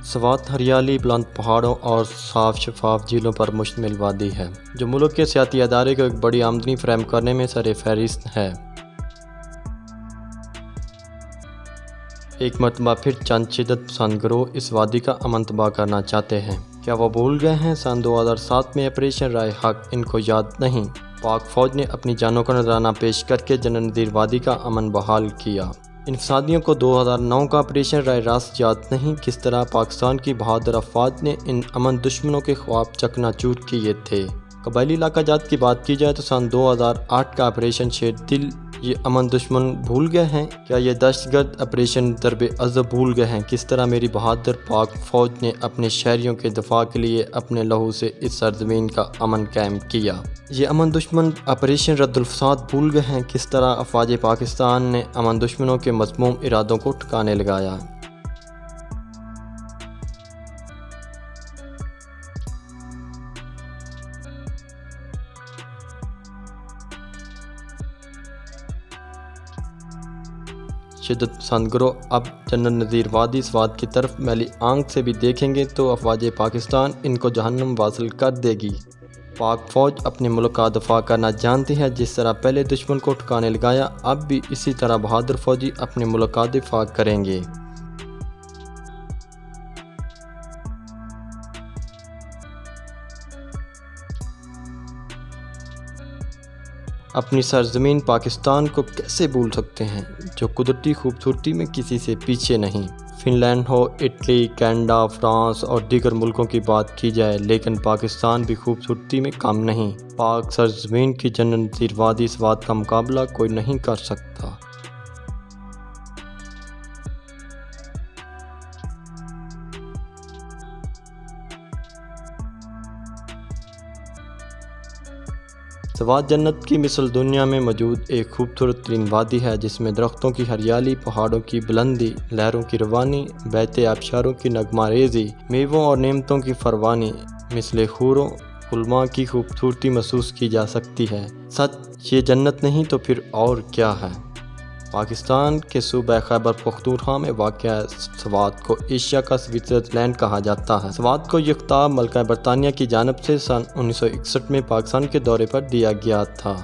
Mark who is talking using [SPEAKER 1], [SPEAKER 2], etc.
[SPEAKER 1] سوات ہریالی، بلند پہاڑوں اور صاف شفاف جھیلوں پر مشتمل وادی ہے جو ملک کے سیاحتی ادارے کو ایک بڑی آمدنی فراہم کرنے میں سر فہرست ہے۔ ایک مرتبہ پھر چند شدت پسند گروہ اس وادی کا امن تباہ کرنا چاہتے ہیں۔ کیا وہ بھول گئے ہیں سن 2007 میں آپریشن رائے حق ان کو یاد نہیں؟ پاک فوج نے اپنی جانوں کا نذرانہ پیش کر کے جنرل نذیر وادی کا امن بحال کیا۔ ان فسادیوں کو 2009 کا آپریشن رائے راست یاد نہیں، کس طرح پاکستان کی بہادر افواج نے ان امن دشمنوں کے خواب چکنا چور کیے تھے۔ قبائلی علاقہ جات کی بات کی جائے تو سن 2008 کا آپریشن شیر دل یہ امن دشمن بھول گئے ہیں؟ کیا یہ دہشت گرد آپریشن ضرب عضب بھول گئے ہیں؟ کس طرح میری بہادر پاک فوج نے اپنے شہریوں کے دفاع کے لیے اپنے لہو سے اس سرزمین کا امن قائم کیا؟ یہ امن دشمن آپریشن رد الفساد بھول گئے ہیں؟ کس طرح افواج پاکستان نے امن دشمنوں کے مذموم ارادوں کو ٹھکانے لگایا؟ شدت پسند گروہ اب جنرل نذیر وادی سوات کی طرف میلی آنکھ سے بھی دیکھیں گے تو افواج پاکستان ان کو جہنم واصل کر دے گی۔ پاک فوج اپنے ملک کا دفاع کرنا جانتی ہے، جس طرح پہلے دشمن کو ٹھکانے لگایا اب بھی اسی طرح بہادر فوجی اپنے ملک کا دفاع کریں گے۔ اپنی سرزمین پاکستان کو کیسے بھول سکتے ہیں جو قدرتی خوبصورتی میں کسی سے پیچھے نہیں؟ فن لینڈ ہو، اٹلی، کینیڈا، فرانس اور دیگر ملکوں کی بات کی جائے لیکن پاکستان بھی خوبصورتی میں کم نہیں۔ پاک سرزمین کی جنرل نذیر وادی سوات کا مقابلہ کوئی نہیں کر سکتا۔ سوات جنت کی مثل دنیا میں موجود ایک خوبصورت ترین وادی ہے جس میں درختوں کی ہریالی، پہاڑوں کی بلندی، لہروں کی روانی، بہتے آبشاروں کی نغمہ ریزی، میووں اور نعمتوں کی فراوانی، مثل حوروں خلما کی خوبصورتی محسوس کی جا سکتی ہے۔ سچ یہ جنت نہیں تو پھر اور کیا ہے؟ پاکستان کے صوبہ خیبر پختونخوا میں واقع سوات کو ایشیا کا سوئٹزرلینڈ کہا جاتا ہے۔ سوات کو یہ خطاب ملکہ برطانیہ کی جانب سے سن 1961 میں پاکستان کے دورے پر دیا گیا تھا۔